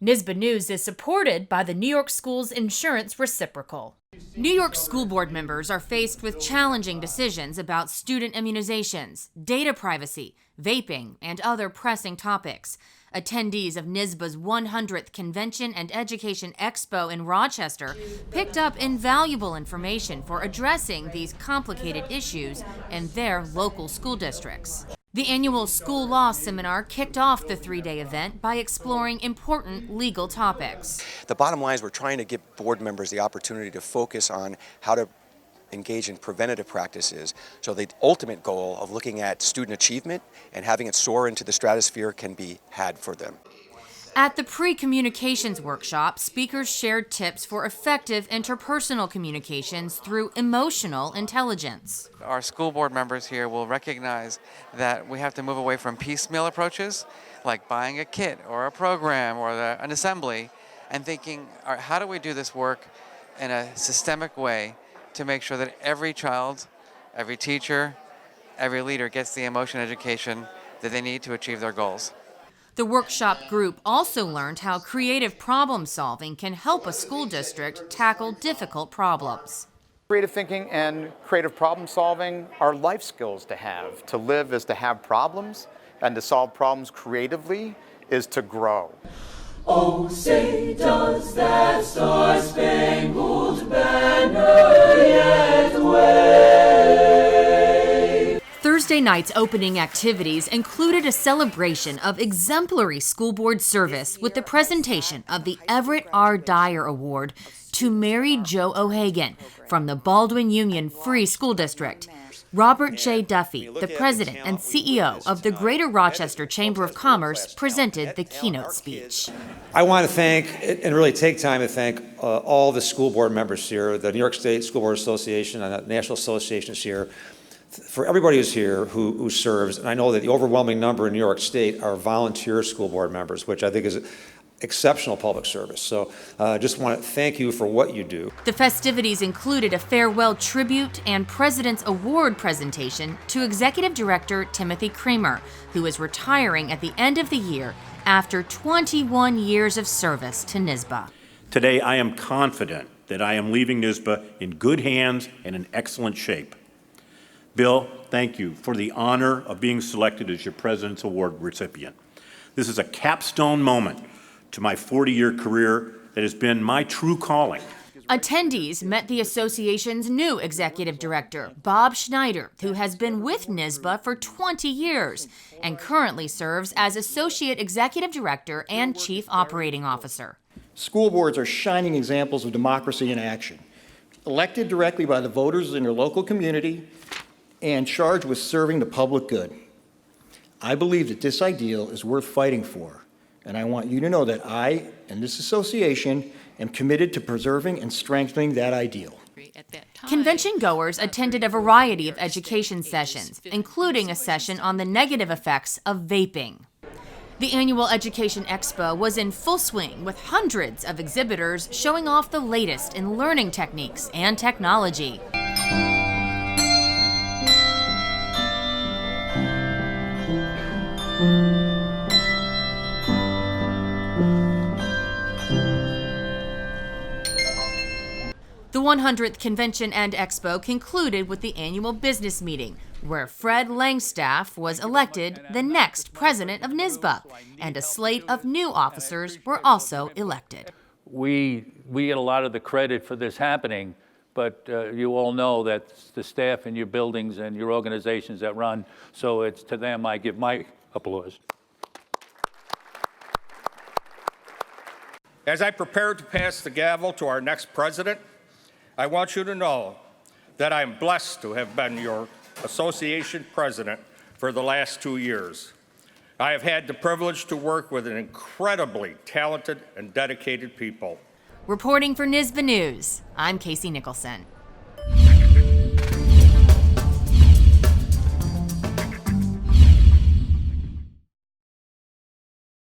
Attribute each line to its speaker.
Speaker 1: NYSSBA News is supported by the New York Schools Insurance Reciprocal. New York school board members are faced with challenging decisions about student immunizations, data privacy, vaping, and other pressing topics. Attendees of NYSSBA's 100th Convention and Education Expo in Rochester picked up invaluable information for addressing these complicated issues in their local school districts. The annual school law seminar kicked off the three-day event by exploring important legal topics.
Speaker 2: The bottom line is we're trying to give board members the opportunity to focus on how to engage in preventative practices, so the ultimate goal of looking at student achievement and having it soar into the stratosphere can be had for them.
Speaker 1: At the pre-communications workshop, speakers shared tips for effective interpersonal communications through emotional intelligence.
Speaker 3: Our school board members here will recognize that we have to move away from piecemeal approaches, like buying a kit or a program or an assembly, and thinking, all right, how do we do this work in a systemic way to make sure that every child, every teacher, every leader gets the emotional education that they need to achieve their goals.
Speaker 1: The workshop group also learned how creative problem solving can help a school district tackle difficult problems.
Speaker 4: Creative thinking and creative problem solving are life skills to have. To live is to have problems, and to solve problems creatively is to grow.
Speaker 5: Oh, say does that star-spangled banner yet wave?
Speaker 1: Thursday night's opening activities included a celebration of exemplary school board service with the presentation of the Everett R. Dyer Award to Mary Jo O'Hagan from the Baldwin Union Free School District. Robert J. Duffy, the president and CEO of the Greater Rochester Chamber of Commerce, presented the keynote speech.
Speaker 6: I want to thank, and really take time to thank all the school board members here, the New York State School Board Association and the National Associations here, for everybody who's here who serves. And I know that the overwhelming number in New York State are volunteer school board members, which I think is exceptional public service. So just want to thank you for what you do.
Speaker 1: The festivities included a farewell tribute and President's Award presentation to Executive Director Timothy Kremer, who is retiring at the end of the year after 21 years of service to NYSSBA.
Speaker 7: Today, I am confident that I am leaving NYSSBA in good hands and in excellent shape. Bill, thank you for the honor of being selected as your President's Award recipient. This is a capstone moment to my 40-year career that has been my true calling.
Speaker 1: Attendees met the association's new executive director, Bob Schneider, who has been with NYSSBA for 20 years and currently serves as associate executive director and chief operating officer.
Speaker 8: School boards are shining examples of democracy in action, elected directly by the voters in their local community and charged with serving the public good. I believe that this ideal is worth fighting for, and I want you to know that I and this association am committed to preserving and strengthening that ideal.
Speaker 1: Convention goers attended a variety of education sessions, including a session on the negative effects of vaping. The annual Education Expo was in full swing with hundreds of exhibitors showing off the latest in learning techniques and technology. The 100th Convention and Expo concluded with the annual business meeting, where Fred Langstaff was elected the next president of NYSSBA, and a slate of new officers were also elected.
Speaker 9: We get a lot of the credit for this happening, but you all know that the staff in your buildings and your organizations that run, so it's to them I give my applause.
Speaker 10: As I prepare to pass the gavel to our next president, I want you to know that I am blessed to have been your association president for the last 2 years. I have had the privilege to work with an incredibly talented and dedicated people.
Speaker 1: Reporting for NYSSBA News, I'm Casey Nicholson.